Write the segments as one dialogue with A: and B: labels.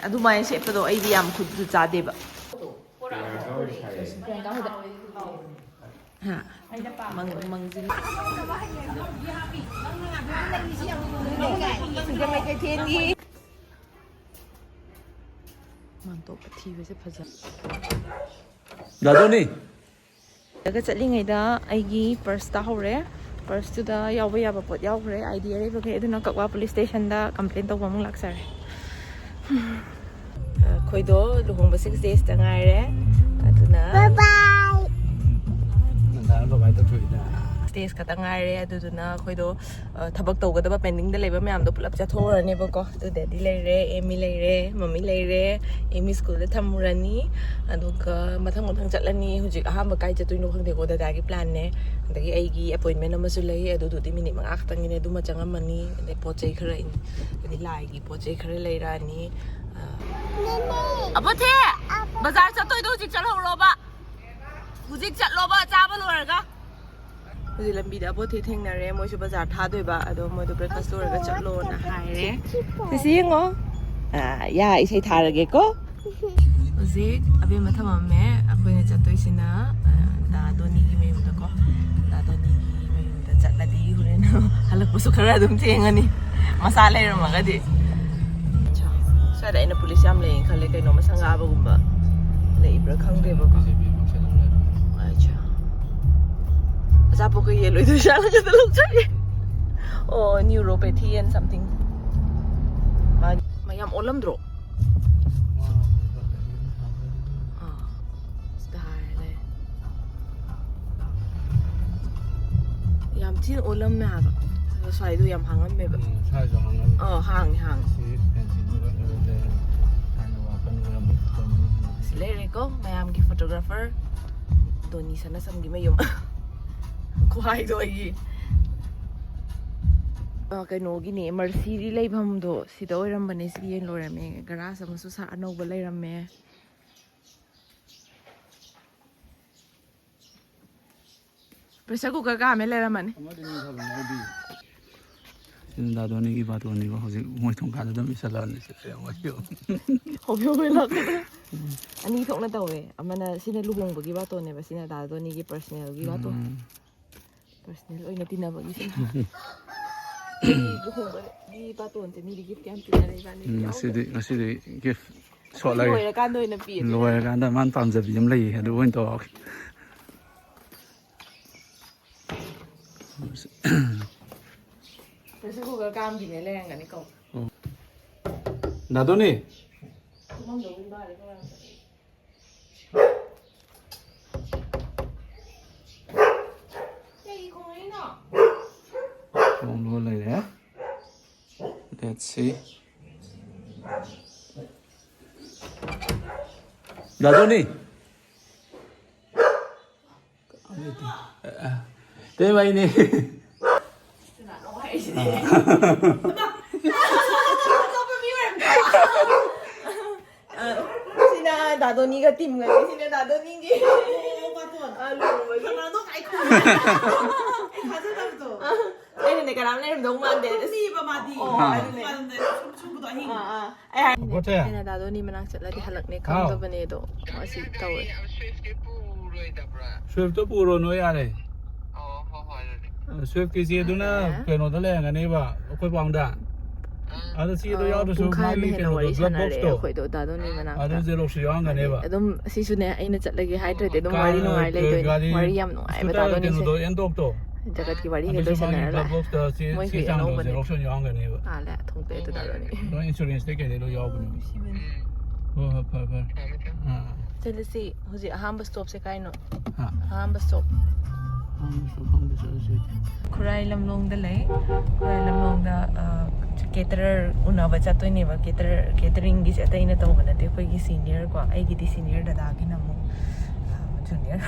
A: ꯑꯗꯨꯃꯥꯏꯅ ꯁꯦꯠꯄꯗꯣ ꯑꯩꯗꯤ ꯌꯥꯝ ꯈꯨꯠꯇꯨ ꯆꯥꯗꯦꯕ ꯃꯪꯖꯤꯜ ꯁꯤꯡꯖꯃꯩ ꯀꯩꯊꯦꯜꯒꯤ ꯃꯥꯟꯇꯣꯞꯄ ꯊꯤꯕꯁꯦ ꯐꯖ
B: ꯗꯥꯗꯣꯅꯤ
A: ꯆꯠꯂꯤꯉꯩꯗ ꯑꯩꯒꯤ ꯄꯔꯁ ꯇꯥꯍꯧꯔꯦ ꯄꯔꯁꯇꯨꯗ ꯌꯥꯎꯕ ꯌꯥꯕ ꯄꯣꯠ ꯌꯥꯎꯈ꯭ꯔꯦ ꯑꯥꯏꯗꯤ ꯑꯔꯩꯕꯈꯩ ꯑꯗꯨꯅ ꯀꯛꯋꯥ ꯄꯨꯂꯤꯁ ꯁ꯭ꯇꯦꯁꯟꯗ ꯀꯝꯄ꯭ꯂꯦꯟ ꯇꯧꯕ ꯑꯃꯨꯛ ꯂꯥꯛꯆꯔꯦ ꯑꯩꯈꯣꯏꯗꯣ ꯂꯨꯍꯣꯡꯕ 6 days ꯉꯥꯏꯔꯦ ꯑꯗꯨꯅ ꯁ꯭ꯇꯦꯖ ꯈꯛꯇ ꯉꯥꯏꯔꯦ ꯑꯗꯨꯗꯨꯅ ꯑꯩꯈꯣꯏꯗꯣ ꯊꯕꯛ ꯇꯧꯒꯗꯕ ꯄꯦꯟꯗꯤꯡꯗ ꯂꯩꯕ ꯃꯌꯥꯝꯗꯣ ꯄꯨꯂꯞ ꯆꯠꯊꯣꯛꯎꯔꯅꯦꯕꯀꯣ ꯑꯗꯨꯗꯗꯤ ꯂꯩꯔꯦ ꯑꯦꯃꯤ ꯂꯩꯔꯦ ꯃꯃꯤ ꯂꯩꯔꯦ ꯑꯦꯃꯤ ꯁ꯭ꯀꯨꯜꯗ ꯊꯝꯃꯨꯔꯅꯤ ꯑꯗꯨꯒ ꯃꯊꯪ ꯆꯠꯂꯅꯤ ꯍꯧꯖꯤꯛ ꯑꯍꯥꯟꯕ ꯀꯥꯏ ꯆꯠꯇꯣꯏꯅꯣ ꯈꯪꯗꯦꯀꯣ ꯗꯗꯥꯒꯤ ꯄ꯭ꯂꯥꯟꯅꯦ ꯑꯗꯒꯤ ꯑꯩꯒꯤ ꯑꯦꯄꯣꯏꯟꯃꯦꯟ ꯑꯃꯁꯨ ꯂꯩ ꯑꯗꯨꯗꯨꯗꯤ ꯃꯤꯅꯤꯠ 5 ꯈꯛꯇꯪꯒꯤꯅꯦ ꯑꯗꯨꯃ ꯆꯪꯉꯝꯃꯅꯤ ꯑꯗꯩ ꯄꯣꯠ ꯆꯩ ꯈꯔ ꯑꯗꯩ ꯂꯥꯏꯒꯤ ꯄꯣꯠ ꯆꯩ ꯈꯔ ꯂꯩꯔꯛꯑꯅꯤ ꯑꯕꯣꯊꯦ ꯕꯖꯥꯔ ꯆꯠꯇꯣꯏꯗꯣ ꯍꯧꯖꯤꯛ ꯆꯠꯍꯧꯔꯣꯕ ꯍꯧꯖꯤꯛ ꯆꯠꯂꯣꯕ ꯆꯥꯕ ꯂꯣꯏꯔꯒ ꯍꯧꯖꯤꯛ ꯂꯝꯕꯤꯗ ꯑꯕꯣꯊꯦ ꯊꯦꯡꯅꯔꯦ ꯃꯣꯏꯁꯨ ꯕꯖꯥꯔ ꯊꯥꯗꯣꯏꯕ ꯑꯗꯣ ꯃꯣꯏꯗꯣ ꯕ꯭ꯔꯦꯛꯐꯥꯁ ꯂꯣꯏꯔꯒ ꯆꯠꯂꯣꯅ ꯍꯥꯏꯔꯦ ꯁꯤꯁꯤ ꯌꯦꯡꯉꯣ ꯌꯥ ꯏꯁꯩ ꯊꯥꯔꯒꯦꯀꯣ ꯍꯧꯖꯤꯛ ꯑꯕꯦꯝꯃ ꯊꯝꯃꯝꯃꯦ ꯑꯩꯈꯣꯏꯅ ꯆꯠꯇꯣꯏꯁꯤꯅ ꯗꯥꯗꯣꯅꯤꯒꯤ ꯃꯌꯨꯝꯗꯀꯣ ꯗꯥꯗꯣꯅꯤꯒꯤ ꯃꯌꯨꯝꯗ ꯆꯠꯂꯗꯤ ꯍꯣꯔꯦꯟ ꯍꯜꯂꯛꯄꯁꯨ ꯈꯔ ꯑꯗꯨꯝ ꯊꯦꯡꯉꯅꯤ ꯃꯁꯥ ꯂꯩꯔꯝꯃꯒꯗꯤ ꯁ꯭ꯋꯥꯏꯗ ꯑꯩꯅ ꯄꯨꯂꯤꯁ ꯌꯥꯝ ꯂꯩꯌꯦꯅ ꯈꯜꯂꯦ ꯀꯩꯅꯣꯃ ꯁꯪꯒꯥꯕꯒꯨꯝꯕ ꯂꯩꯕ꯭ꯔꯥ ꯈꯪꯗꯦꯕꯀꯣ ꯑꯆꯥꯄꯣꯠꯀ ꯌꯦꯜꯂꯣꯏꯗꯣꯏ ꯆꯥꯂꯒꯗ ꯂꯧꯖꯒꯦ ꯑꯣ ꯅ꯭ꯌꯨꯔꯣꯄꯦꯊꯤ ꯑꯦꯟ ꯁꯝꯊꯤꯡ ꯃꯌꯥꯝ ꯑꯣꯜꯂꯝꯗ꯭ꯔꯣ ꯁꯤꯗ ꯍꯥꯏꯔ ꯂꯩ ꯌꯥꯝ ꯊꯤꯅ ꯑꯣꯜꯂꯝꯃꯦ ꯍꯥꯏꯕ ꯑꯗꯣ ꯁ꯭ꯋꯥꯏꯗꯣ ꯌꯥꯝ ꯍꯥꯡꯉꯝꯃꯦꯕ ꯍꯥꯡꯉꯦ ꯁꯤ ꯂꯩꯔꯦꯀꯣ ꯃꯌꯥꯝꯒꯤ ꯐꯣꯇꯣꯒ꯭ꯔꯥꯐꯔ ꯗꯣꯅꯤ ꯁꯅꯁꯝꯒꯤ ꯃꯌꯨꯝ ꯈꯨꯍꯥꯏꯗꯣ ꯑꯩꯒꯤ ꯀꯩꯅꯣꯒꯤꯅꯦ ꯃꯔꯁꯤꯒꯤ ꯂꯩꯐꯝꯗꯣ ꯁꯤꯗ ꯑꯣꯏꯔꯝꯕꯅꯦ ꯁꯤ ꯌꯦꯟ ꯂꯣꯏꯔꯝꯃꯦ ꯒꯔꯥꯖ ꯑꯃꯁꯨ ꯑꯅꯧꯕ ꯂꯩꯔꯝꯃꯦ ꯄ꯭ꯔꯦꯁꯔ ꯀꯨꯀꯔ ꯀꯥꯝꯃꯦ ꯂꯩꯔꯝꯃꯅꯤ
B: ꯗꯥꯗꯣꯅꯤꯒꯤ ꯕꯥꯇꯣꯟꯅꯤꯀꯣ ꯍꯧꯖꯤꯛ ꯃꯣꯏ ꯊꯣꯡꯀꯥꯟꯗ ꯑꯗꯨꯝ ꯏꯁꯜꯂꯛꯑꯅꯤ
A: ꯑꯅꯤ ꯊꯣꯛꯅ ꯇꯧꯋꯦ ꯑꯃꯅ ꯁꯤꯅ ꯂꯨꯍꯣꯡꯕꯒꯤ ꯕꯥꯇꯣꯟꯅꯦꯕ ꯁꯤꯅ ꯗꯥꯗꯣꯅꯤꯒꯤ ꯄꯔꯁꯅꯦꯜꯒꯤ ꯕꯥꯇꯣꯟ ꯄꯔꯁꯅꯦꯜ ꯑꯣꯏꯅ ꯇꯤꯟꯅꯕꯒꯤꯁꯤꯅ ꯂꯨꯍꯣꯡꯕꯒꯤ ꯕꯥꯇꯣꯟꯁꯦ ꯃꯤꯗꯤ ꯒꯤꯐ ꯀꯌꯥꯝ ꯄꯤꯅꯔꯦ
B: ꯉꯁꯤꯗꯤ ꯒꯤꯐ ꯁꯣꯠꯂꯒꯦ
A: ꯂꯣꯏꯔꯀꯥꯟꯗ ꯑꯣꯏꯅ ꯄꯤ
B: ꯂꯣꯏꯔꯀꯥꯟꯗ ꯃꯥꯅ ꯄꯥꯝꯖꯕꯤ ꯑꯃ ꯂꯩꯌꯦ ꯑꯗꯨ ꯑꯣꯏꯅ ꯇꯧꯔꯒꯦ
A: ꯄ꯭ꯔꯦꯁꯔ ꯀꯨꯀꯔ ꯀꯥꯝꯈꯤꯅꯦ ꯂꯩꯔꯝꯒꯅꯤ ꯀꯧ
B: ꯗꯥꯗꯣꯅꯤ ꯊꯣꯡꯂꯣ ꯂꯩꯔꯦ let's see ꯗꯥꯗꯣꯅꯤ ꯇꯦꯕꯥꯏꯅꯦ
A: sina Dadoni ka team nga sina Dadoni gi Ay ne karam ne dong man de si ba ma di sina Dadoni manak chatladi halakne khangdabane do asi tawe
B: Swift to puro no yare Swift ki si duna keno da lengani ba akhoi paungda Ada si do yaw so mai keno do blood box to
A: akhoi do Dadoni manak
B: Ada zero si yangane ba
A: adum si su ne aina chatlagi hydrate adum wari no ngai lei doi wari yam no ai ba Dadoni se
B: do endok to
A: jagat ki wari he do sana la
B: box to si si sang do zero so yangane ba
A: ala thong te to Dadoni
B: do insurance te ke do yaw bu oh pa
A: Chelsea huji ahamba stop se kai no ahamba stop Kurai Lamlong da lai Kurai Lamlong da caterer unaba chatoi ba catering gi atai na taw banate khoi gi senior ko ai gi di senior dada gi namu junior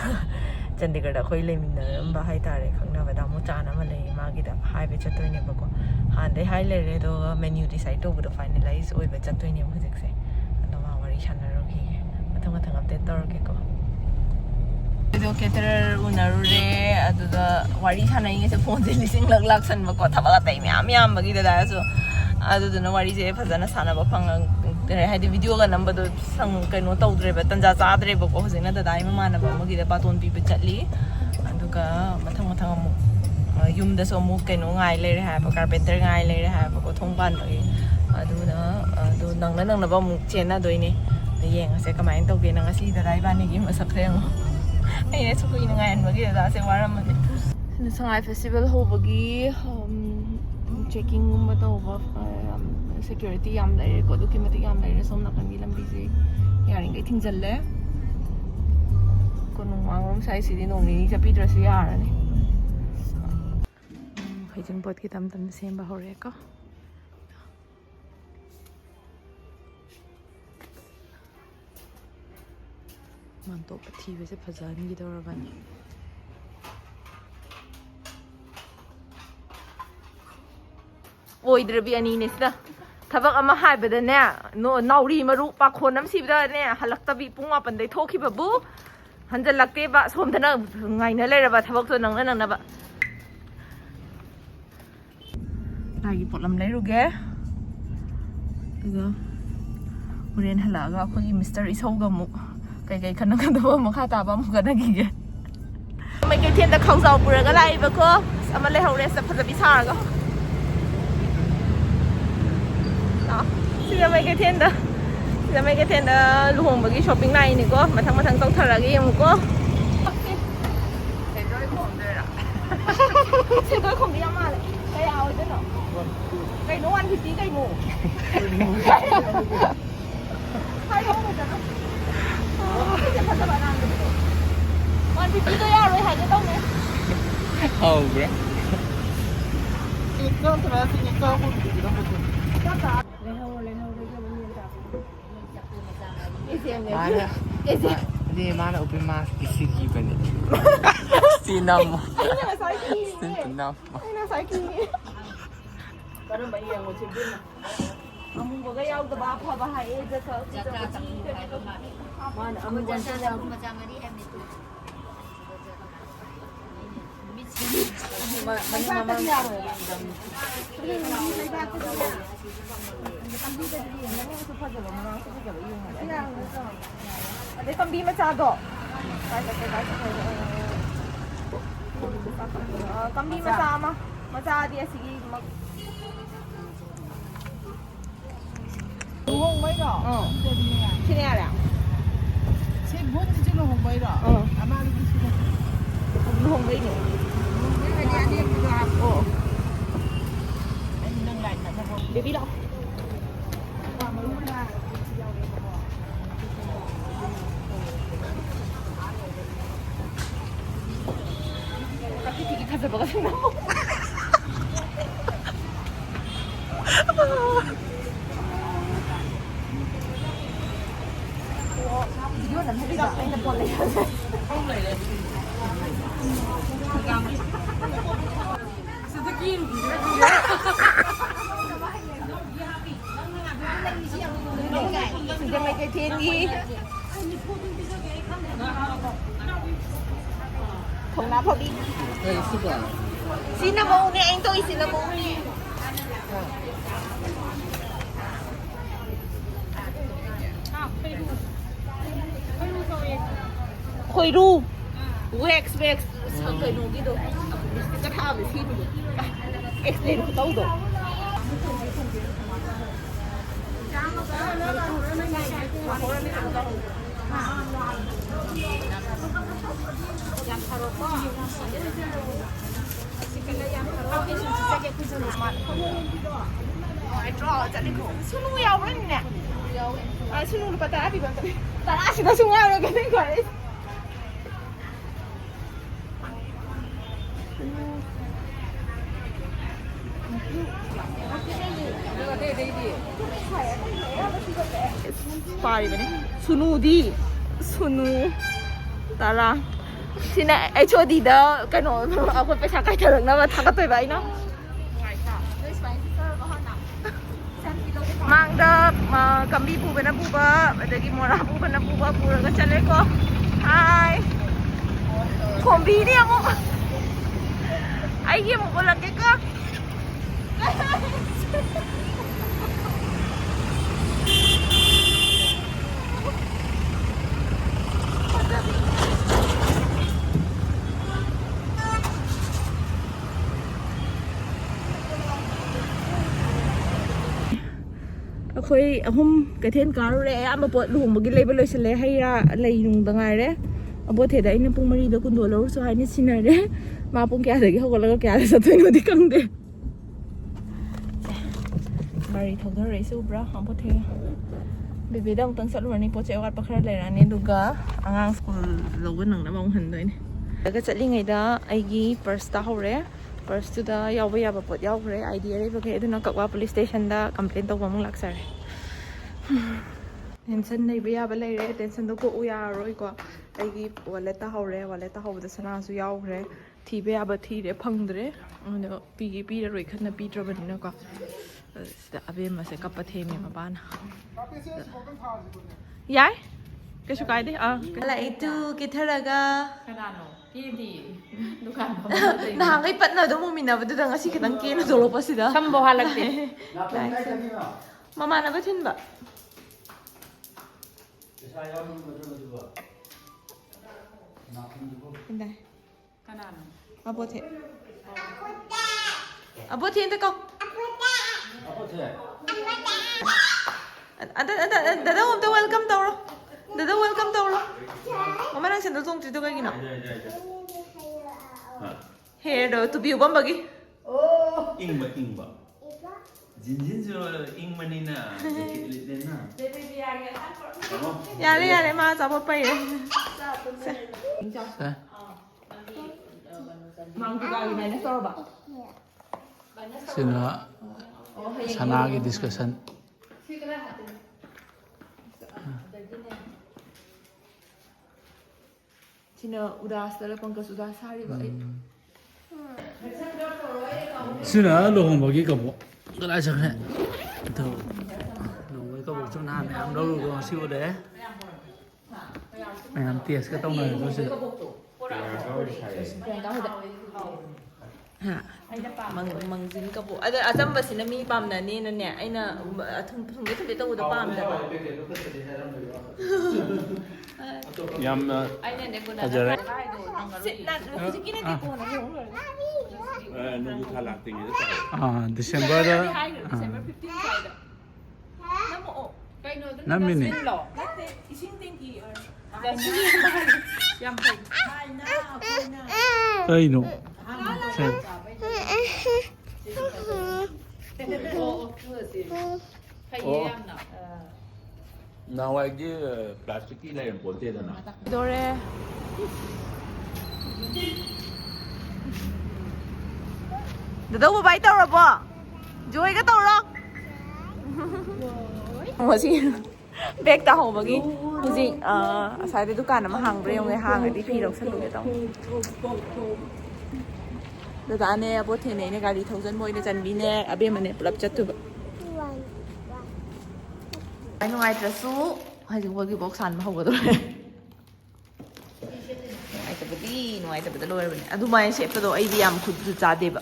A: Chandigarh da khoi lemin ba hai tare khangna ba da mu chana ma lai ma gi da hai be chatoi ne ba ko han dai hai le re do menu decide to bu finalize oi ba chatoi ne hojik se ado ma wari chana ro gi mathang update tor ke ko Ido caterer unarure aduda wari sanai nge se phone se lising lag san ba ko thabala tai myam bagi da so aduduna wari se phajana sana ba phang ꯍꯥꯏꯗꯤ ꯚꯤꯗꯤꯑꯣꯒ ꯅꯝꯕꯗꯣ ꯀꯩꯅꯣ ꯇꯧꯗ꯭ꯔꯦꯕ ꯇꯟꯖꯥ ꯆꯥꯗ꯭ꯔꯦꯕꯀꯣ ꯍꯧꯖꯤꯛꯅ ꯗꯗꯥꯒꯤ ꯃꯃꯥꯟꯅꯕ ꯑꯃꯒꯤꯗ ꯕꯥꯇꯣꯟ ꯄꯤꯕ ꯆꯠꯂꯤ ꯑꯗꯨꯒ ꯃꯊꯪ ꯑꯃꯨꯛ ꯌꯨꯝꯗꯁꯨ ꯑꯃꯨꯛ ꯀꯩꯅꯣ ꯉꯥꯏ ꯂꯩꯔꯦ ꯍꯥꯏꯕ ꯀꯥꯔꯄꯦꯟꯇꯔ ꯉꯥꯏ ꯂꯩꯔꯦ ꯍꯥꯏꯕꯀꯣ ꯊꯣꯡ ꯄꯥꯟꯕꯒꯤ ꯑꯗꯨꯅ ꯑꯗꯨ ꯅꯪꯅꯕ ꯑꯃꯨꯛ ꯆꯦꯟꯅꯗꯣꯏꯅꯦ ꯌꯦꯡꯉꯁꯦ ꯀꯃꯥꯏꯅ ꯇꯧꯒꯦꯅ ꯉꯁꯤ ꯗꯗꯥ ꯏꯕꯥꯅꯤꯒꯤ ꯃꯁꯛꯁꯦ ꯑꯃꯨꯛ ꯑꯩꯅ ꯁꯨ ꯀꯨꯏꯅ ꯉꯥꯏꯍꯟꯕꯒꯤ ꯗꯗꯥꯁꯦ ꯋꯥꯔꯝꯃꯅꯤ ꯁꯤꯅ ꯁꯉꯥꯏ ꯐꯦꯁꯇꯤꯚꯦꯜ ꯍꯧꯕꯒꯤ ꯆꯦꯛꯀꯤꯡꯒꯨꯝꯕ ꯇꯧꯕ ꯁꯦꯀ꯭ꯌꯨꯔꯤꯇꯤ ꯌꯥꯝ ꯂꯩꯔꯦꯀꯣ ꯑꯗꯨꯛꯀꯤ ꯃꯇꯤꯛ ꯌꯥꯝ ꯂꯩꯔꯦ ꯁꯣꯝ ꯅꯥꯀꯟꯒꯤ ꯂꯝꯕꯤꯁꯦ ꯌꯥꯔꯤꯈꯩ ꯊꯤꯡꯖꯤꯜꯂꯦ ꯀꯣꯅꯨꯡꯃꯥꯡꯂꯣꯝ ꯁꯥꯏꯁꯤꯗꯤ ꯅꯣꯡ ꯅꯤꯅꯤ ꯆꯠꯄꯤꯗ꯭ꯔꯁꯨ ꯌꯥꯔꯅꯤ ꯍꯩꯖꯤꯡꯄꯣꯠꯀꯤ ꯇꯝ ꯇꯝꯅ ꯁꯦꯝꯕ ꯍꯧꯔꯦꯀꯣ ꯃꯥꯟꯇꯣꯞꯄ ꯊꯤꯕꯁꯦ ꯐꯖꯍꯟꯈꯤꯗꯧꯔꯕꯅꯤ ꯑꯣꯏꯗ꯭ꯔꯕꯤ ꯑꯅꯤꯅꯦ ꯁꯤꯗ ꯊꯕꯛ ꯑꯃ ꯍꯥꯏꯕꯗꯅꯦ ꯅꯥꯎꯔꯤ ꯃꯔꯨ ꯄꯥꯈꯣꯟ ꯑꯃ ꯁꯤꯕꯗꯅꯦ ꯍꯜꯂꯛꯇꯕꯤ ꯄꯨꯡ 8ꯗꯩ ꯊꯣꯛꯈꯤꯕꯕꯨ ꯍꯟꯖꯜꯂꯛꯇꯦꯕ ꯁꯣꯝꯗꯅ ꯉꯥꯏꯅ ꯂꯩꯔꯕ ꯊꯕꯛꯇꯣ ꯅꯪꯅꯕ ꯂꯥꯏꯒꯤ ꯄꯣꯠꯂꯝ ꯂꯩꯔꯨꯒꯦ ꯑꯗꯨꯒ ꯍꯣꯔꯦꯟ ꯍꯜꯂꯛꯑꯒ ꯑꯩꯈꯣꯏꯒꯤ ꯃꯤꯁꯇꯔ ꯏꯁꯧꯒ ꯑꯃꯨꯛ ꯀꯩꯀꯩ ꯈꯟꯅꯒꯗꯕ ꯃꯈꯥ ꯇꯥꯕ ꯑꯃꯨꯛ ꯈꯟꯅꯈꯤꯒꯦ ꯀꯩꯊꯦꯜꯗ ꯈꯥꯎꯖꯥꯎ ꯄꯨꯔꯒ ꯂꯥꯛꯏꯕꯀꯣ ꯑꯃ ꯂꯩꯍꯧꯔꯦ ꯐꯖꯕꯤ ꯁꯥꯔꯒ ꯁꯤꯡꯖꯃꯩ ꯀꯩꯊꯦꯜꯗ ꯂꯨꯍꯣꯡꯕꯒꯤ shopping ꯂꯥꯛꯏꯅꯤꯀꯣ ꯃꯊꯪ ꯇꯧꯊꯔꯒꯦ ꯌꯦꯡꯉꯨꯀꯣ ꯁꯦꯟꯗꯣꯏ ꯈꯣꯝꯗꯣꯏꯔꯥ ꯁꯦꯟꯗꯣꯏ ꯈꯣꯝꯕꯤ ꯌꯥꯝ ꯃꯥꯜꯂꯦ ꯀꯌꯥ ꯑꯣꯏꯗꯣꯏꯅꯣ ꯀꯩꯅꯣ 150 ꯀꯩꯅꯣ ꯍꯥꯏꯔꯛꯑꯣ ꯐꯖꯅ ꯁꯤꯁꯦ ꯐꯖꯕ ꯑꯅꯥꯟꯕꯗꯣ 150ꯗꯣ ꯌꯥꯔꯣꯏ ꯍꯥꯏꯒꯦ ꯇꯧꯅꯦ
B: ꯍꯧꯕ꯭ꯔꯥ mana upi mas isigi bane sinam sinam
A: karamba yengo chibina amubaga yaudaba afaba haye jaka mana amubaga yaudaba macamari emitu ada kambi machado kambi macha macha dia sigi Luhongbagi sini ada Luhongbagi ni oh baby lah tapi tinggi kata banget sih nama video nanti tidak ada boleh sedikit Singjamei kaitheangi không nắp đi xin nam mô nè anh tôi xin nam mô khôi ru wax sang cái nụ gitu aku mesti kata habis ini explain ke tahu dong sunu yaw rin nè sunu lu patah di bawah tanah sudah sungai udah gede guys sunu tara sina HOD da kano ako pesa kai tharang na ba thakatoi bai na mangda kambi pu bana pu ba adagi mora pu bana pu ba pura ga chale ko hai kombi ni amo ai ye mo lagi ka ꯑꯩꯈꯣꯏ ꯑꯍꯨꯝ ꯀꯩꯊꯦꯜ ꯀꯥꯔꯨꯔꯦ ꯑꯌꯥꯝꯕ ꯄꯣꯠ ꯂꯨꯍꯣꯡꯕꯒꯤ ꯂꯩꯕ ꯂꯣꯏꯁꯤꯜꯂꯦ ꯍꯩ ꯔꯥ ꯂꯩ ꯅꯨꯡꯗ ꯉꯥꯏꯔꯦ ꯑꯕꯣꯊꯦꯗ ꯑꯩꯅ ꯄꯨꯡ 4ꯗ ꯀꯨꯟꯗꯣ ꯂꯧꯔꯁꯨ ꯍꯥꯏꯅ ꯁꯤꯟꯅꯔꯦ ꯃꯥ ꯄꯨꯡ ꯀꯌꯥꯗꯒꯤ ꯍꯧꯒꯠꯂꯒ ꯀꯌꯥꯗ ꯆꯠꯇꯣꯏꯅꯣꯗꯤ ꯈꯪꯗꯦ ꯒꯥꯔꯤ ꯊꯧꯙꯔꯛꯏꯁꯦ ꯎꯕ꯭ꯔꯥ ꯑꯕꯣꯊꯦ ꯕꯦꯕꯤꯗ ꯑꯃꯨꯛꯇꯪ ꯆꯠꯂꯨꯔꯅꯤ ꯄꯣꯠ ꯆꯩ ꯑꯋꯥꯠꯄ ꯈꯔ ꯂꯩꯔꯛꯑꯅꯤ ꯑꯗꯨꯒ ꯑꯉꯥꯡ ꯁ꯭ꯀꯨꯜ ꯂꯧꯕ ꯅꯪꯅꯕ ꯑꯃꯨꯛ ꯍꯟꯗꯣꯏꯅꯦ ꯑꯗꯨꯒ ꯆꯠꯂꯤꯉꯩꯗ ꯑꯩꯒꯤ ꯄꯔꯁ ꯇꯥꯍꯧꯔꯦ ꯄꯔꯁꯇꯨꯗ ꯌꯥꯎꯕ ꯌꯥꯕ ꯄꯣꯠ ꯌꯥꯎꯈ꯭ꯔꯦ ꯑꯥꯏꯗꯤ ꯑꯔꯩꯕꯈꯩ ꯑꯗꯨꯅ ꯀꯛꯋꯥ ꯄꯨꯂꯤꯁ ꯁ꯭ꯇꯦꯁꯟꯗ ꯀꯝꯄ꯭ꯂꯦꯟ ꯇꯧꯕ ꯑꯃꯨꯛ ꯂꯥꯛꯆꯔꯦ ꯇꯦꯟꯁꯟ ꯂꯩꯕ ꯌꯥꯕ ꯂꯩꯔꯦ ꯇꯦꯟꯁꯟꯗꯣ ꯀꯣꯛꯎ ꯌꯥꯔꯔꯣꯏꯀꯣ ꯑꯩꯒꯤ ꯋꯥꯂꯦꯠ ꯇꯥꯍꯧꯔꯦ ꯋꯥꯂꯦꯠ ꯇꯥꯍꯧꯕꯗ ꯁꯅꯥꯁꯨ ꯌꯥꯎꯈ꯭ꯔꯦ ꯊꯤꯕ ꯌꯥꯕ ꯊꯤꯔꯦ ꯐꯪꯗ꯭ꯔꯦ ꯑꯗꯣ ꯄꯤꯔꯔꯣꯏ ꯈꯟꯅ ꯄꯤꯗ꯭ꯔꯕꯅꯤꯅꯀꯣ ꯁꯤꯗ ꯑꯕꯦꯝꯃꯁꯦ ꯀꯞꯄ ꯊꯦꯝꯃꯦ ꯃꯄꯥꯅ ꯌꯥꯏ ꯀꯩꯁꯨ ꯀꯥꯏꯗꯦ ꯂꯥꯛꯏꯇꯨ ꯀꯦꯊꯔꯒ
C: ꯀꯅꯥꯅꯣ ꯀꯦꯗꯤ ꯗꯨꯀꯥꯟ
A: ꯅꯍꯥꯟꯈꯩ ꯄꯠꯅ ꯑꯗꯨꯝ ꯎꯃꯤꯟꯅꯕꯗꯨꯗ ꯉꯁꯤ ꯈꯤꯇꯪ ꯀꯦꯅ ꯊꯣꯛꯂꯛꯄꯁꯤꯗ
C: ꯁꯝꯕꯧ ꯍꯥꯜꯂꯛꯇꯦ
A: ꯃꯃꯥꯟꯅꯕ ꯊꯤꯟꯕ
C: ꯀꯅꯥꯅꯣ
A: ꯑꯕꯣꯊꯦ ꯑꯕꯣꯊꯦ ꯑꯝꯇ ꯀꯧ ꯗꯗꯥ ꯑꯝꯇ ꯋꯦꯜꯀꯝ ꯇꯧꯔꯣ ꯗꯗꯥ ꯋꯦꯜꯀꯝ ꯇꯧꯔꯣ ꯃꯃꯥ ꯅꯪ ꯁꯦꯟꯗꯜ ꯆꯣꯡꯗ꯭ꯔꯤꯗꯣ ꯀꯩꯒꯤꯅꯣ ꯍꯦꯔꯗꯣ ꯇꯨꯄꯤ ꯎꯞꯄꯝꯕꯒꯤ
D: ꯏꯪꯕ ꯖꯤꯟꯖꯤꯟꯁꯨ ꯏꯪꯕꯅꯤꯅ
A: ꯌꯥꯔꯦ ꯃꯥ ꯑꯆꯥꯄꯣꯠ ꯄꯩꯔꯦ
B: ꯁꯤꯅ ꯁꯅꯥꯒꯤ discussion
A: sini udah setelah pangkas udah sehari Pak.
B: Sina Luhongbagi LAI sakne. Itu Luhongbagi cuma yang dulu gua masih udah. Yang tias ketemu itu sih.
A: Mangzin kapo. Ada azamba sina mi pamna ni na ne. Aina thungge tahu udah pam dah.
D: Yam
A: ajar. Sikina di ko na
D: nunggu halak tinggi
B: Desember
A: Desember 15 ada. Namo
B: Namin ni.
A: Ising tinggi.
C: Yang pai.
B: Ay no.
D: Now I give plastic lain pote na.
A: Dore. Dadaw mo ba ito po? Joy ka to ro. Masi. Bag ta ho bagi. Huji asai de dukan ma hangbre yong hang adi phi rok salu ge tong. Dada ne abo thene ne gari thousand moi ne chanbi ne abe mane pulap chatu ba. Ai ngai trasu hai jing wagi box san ma ho ga do. Ai tabadi no ai tabada lo ra bane. Adu mai shape do ai bi yam khud chu cha de ba.